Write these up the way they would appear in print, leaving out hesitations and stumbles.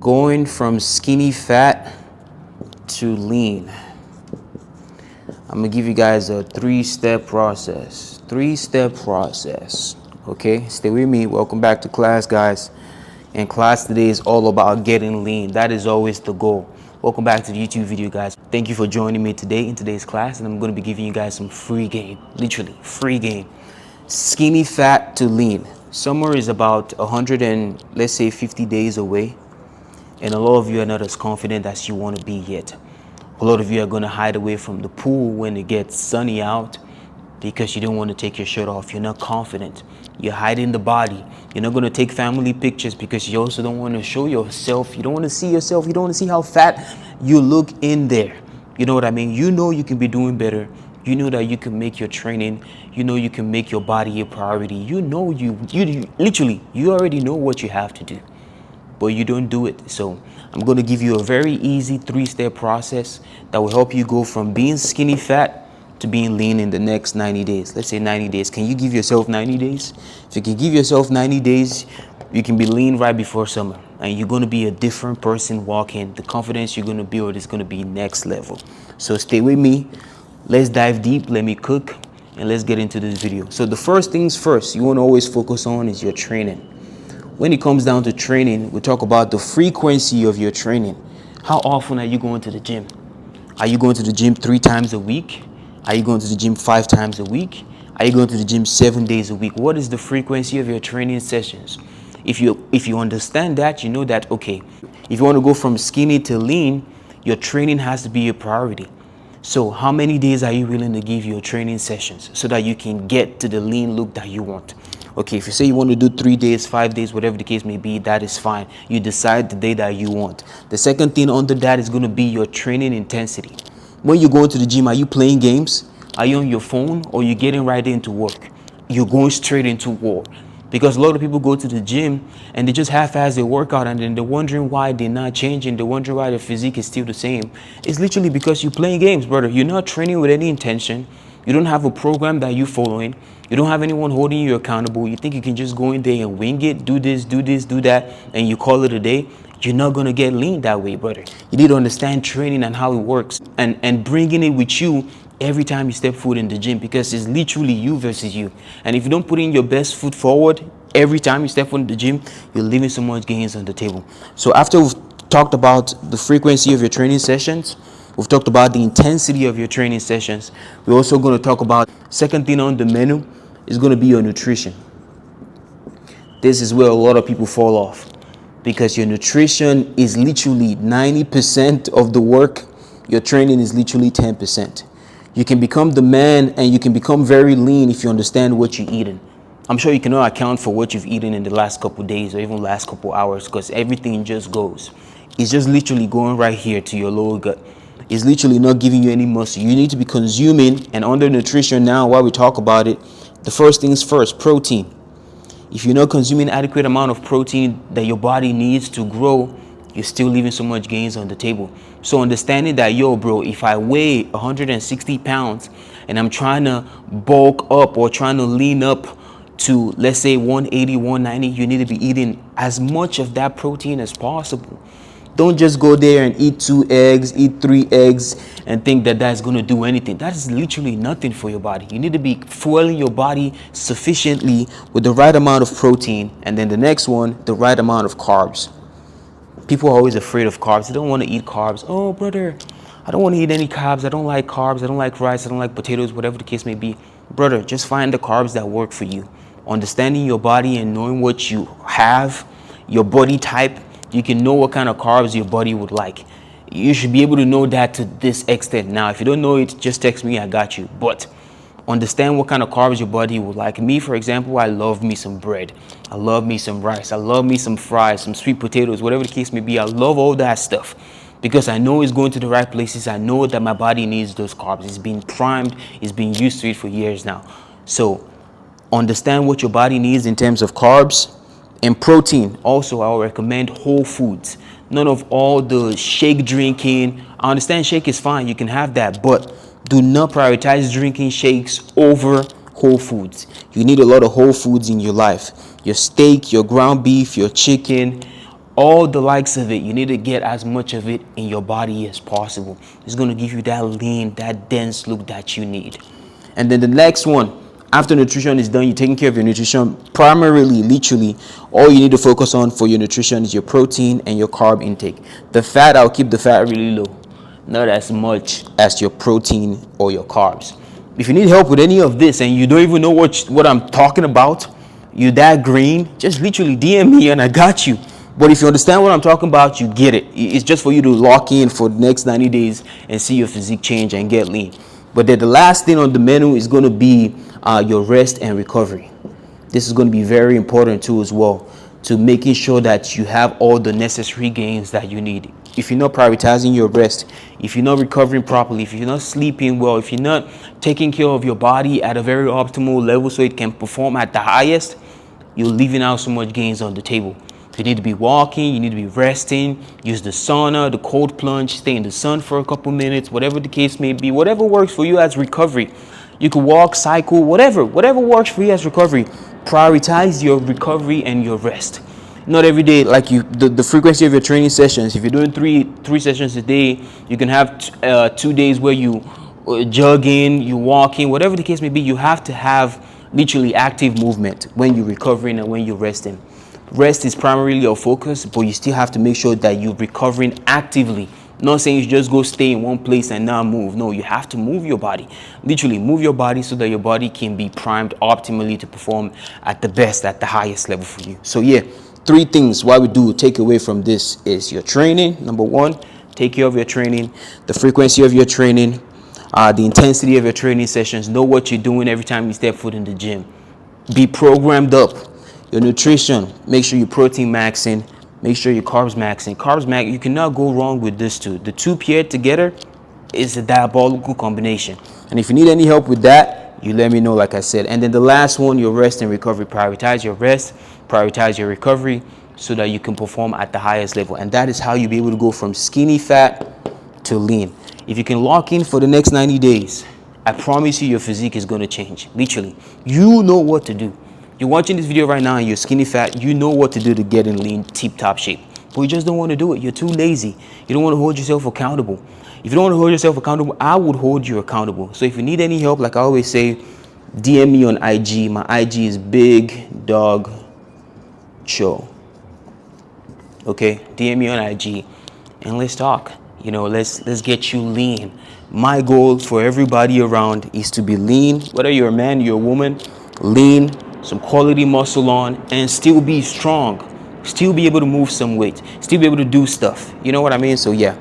Going from skinny fat to lean. I'm gonna give you guys a three-step process. Okay, stay with me. Welcome back to class, guys. And class today is all about getting lean. That is always the goal. Welcome back to the YouTube video, guys. Thank you for joining me today in today's class, and I'm going to be giving you guys some free game, literally free game. Skinny fat to lean. Summer is about 100 and let's say 50 days away, and a lot of you are not as confident as you want to be yet. A lot of you are going to hide away from the pool when it gets sunny out because you don't want to take your shirt off. You're not confident. You're hiding the body. You're not going to take family pictures because you also don't want to show yourself. You don't want to see yourself. You don't want to see how fat you look in there. You know what I mean? You know you can be doing better. You know that you can make your training. You know you can make your body a priority. You know you literally, you already know what you have to do, but you don't do it. So I'm going to give you a very easy three-step process that will help you go from being skinny fat to being lean in the next 90 days. Let's say 90 days. Can you give yourself 90 days? If you can give yourself 90 days, you can be lean right before summer, and you're going to be a different person walking. The confidence you're going to build is going to be next level. So stay with me. Let's dive deep. Let me cook, and let's get into this video. So the first things first you want to always focus on is your training. When it comes down to training, we talk about the frequency of your training. How often are you going to the gym? Are you going to the gym 3 times a week? Are you going to the gym 5 times a week? Are you going to the gym 7 days a week? What is the frequency of your training sessions? If you understand that, you know that, okay, if you want to go from skinny to lean, your training has to be a priority. So how many days are you willing to give your training sessions so that you can get to the lean look that you want? Okay, if you say you want to do 3 days, 5 days, whatever the case may be, that is fine. You decide the day that you want. The second thing under that is going to be your training intensity. When you go into the gym, are you playing games? Are you on your phone, or are you getting right into work? You're going straight into war. Because a lot of people go to the gym and they just half-ass their workout, and then they're wondering why they're not changing. They're wondering why their physique is still the same. It's literally because you're playing games, brother. You're not training with any intention. You don't have a program that you're following. You don't have anyone holding you accountable. You think you can just go in there and wing it, do this, do that, and you call it a day. You're not going to get lean that way, brother. You need to understand training and how it works, and bringing it with you every time you step foot in the gym, because it's literally you versus you. And if you don't put in your best foot forward every time you step foot in the gym, you're leaving so much gains on the table. So after we've talked about the frequency of your training sessions, we've talked about the intensity of your training sessions, we're also going to talk about second thing on the menu is going to be your nutrition. This is where a lot of people fall off, because your nutrition is literally 90% of the work. Your training is literally 10%. You can become the man and you can become very lean if you understand what you're eating. I'm sure you cannot account for what you've eaten in the last couple days or even last couple hours, because everything just goes. It's just literally going right here to your lower gut. It's literally not giving you any muscle. You need to be consuming, and under nutrition now, while we talk about it, the first things first, protein. If you're not consuming adequate amount of protein that your body needs to grow, you're still leaving so much gains on the table. So understanding that, yo, bro, if I weigh 160 pounds and I'm trying to bulk up or trying to lean up to, let's say, 180, 190, you need to be eating as much of that protein as possible. Don't just go there and eat 2 eggs, eat 3 eggs, and think that that's going to do anything. That is literally nothing for your body. You need to be fueling your body sufficiently with the right amount of protein, and then the next one, the right amount of carbs. People are always afraid of carbs. They don't want to eat carbs. Oh, brother, I don't want to eat any carbs. I don't like carbs. I don't like rice. I don't like potatoes, whatever the case may be. Brother, just find the carbs that work for you. Understanding your body and knowing what you have, your body type, you can know what kind of carbs your body would like. You should be able to know that to this extent. Now, if you don't know it, just text me, I got you. But understand what kind of carbs your body would like. Me, for example, I love me some bread. I love me some rice. I love me some fries, some sweet potatoes, whatever the case may be. I love all that stuff because I know it's going to the right places. I know that my body needs those carbs. It's been primed. It's been used to it for years now. So understand what your body needs in terms of carbs and protein. Also, I'll recommend whole foods. None of all the shake drinking. I understand shake is fine. You can have that, but do not prioritize drinking shakes over whole foods. You need a lot of whole foods in your life. Your steak, your ground beef, your chicken, all the likes of it. You need to get as much of it in your body as possible. It's going to give you that lean, that dense look that you need. And then the next one, after nutrition is done, you're taking care of your nutrition. Primarily, literally, all you need to focus on for your nutrition is your protein and your carb intake. The fat, I'll keep the fat really low, not as much as your protein or your carbs. If you need help with any of this and you don't even know what I'm talking about, you're that green, just literally DM me and I got you. But if you understand what I'm talking about, you get it. It's just for you to lock in for the next 90 days and see your physique change and get lean. But then the last thing on the menu is going to be your rest and recovery. This is going to be very important too as well, to making sure that you have all the necessary gains that you need. If you're not prioritizing your rest, if you're not recovering properly, if you're not sleeping well, if you're not taking care of your body at a very optimal level so it can perform at the highest, you're leaving out so much gains on the table. You need to be walking, you need to be resting, use the sauna, the cold plunge, stay in the sun for a couple minutes, whatever the case may be, whatever works for you as recovery. You could walk, cycle, whatever works for you as recovery. Prioritize your recovery and your rest. Not every day, like the frequency of your training sessions. If you're doing three sessions a day, you can have 2 days where you jogging, you walking, whatever the case may be. You have to have literally active movement when you're recovering and when you're resting. Rest is primarily your focus, but you still have to make sure that you're recovering actively. Not saying you just go stay in one place and not move. No, you have to move your body. Literally move your body so that your body can be primed optimally to perform at the best, at the highest level for you. So yeah, 3 things why we do take away from this is your training. Number 1, take care of your training, the frequency of your training, the intensity of your training sessions. Know what you're doing every time you step foot in the gym. Be programmed up. Your nutrition, make sure you're protein maxing, make sure your carbs maxing. Carbs max, you cannot go wrong with this two. The two paired together is a diabolical combination. And if you need any help with that, you let me know, like I said. And then the last one, your rest and recovery. Prioritize your rest, prioritize your recovery so that you can perform at the highest level. And that is how you'll be able to go from skinny fat to lean. If you can lock in for the next 90 days, I promise you your physique is going to change. Literally, you know what to do. You're watching this video right now and you're skinny fat, you know what to do to get in lean, tip-top shape. But you just don't want to do it. You're too lazy. You don't want to hold yourself accountable. If you don't want to hold yourself accountable, I would hold you accountable. So if you need any help, like I always say, DM me on IG. My IG is Big Dog Show. Okay, DM me on IG and let's talk. You know, let's get you lean. My goal for everybody around is to be lean, whether you're a man, you're a woman, lean, some quality muscle on, and still be strong, still be able to move some weight, still be able to do stuff. You know what I mean? So yeah,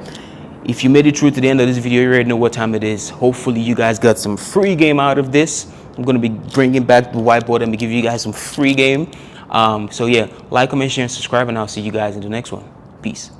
if you made it through to the end of this video, you already know what time it is. Hopefully you guys got some free game out of this. I'm going to be bringing back the whiteboard and give you guys some free game. So yeah, like, comment, share, and subscribe, and I'll see you guys in the next one. Peace.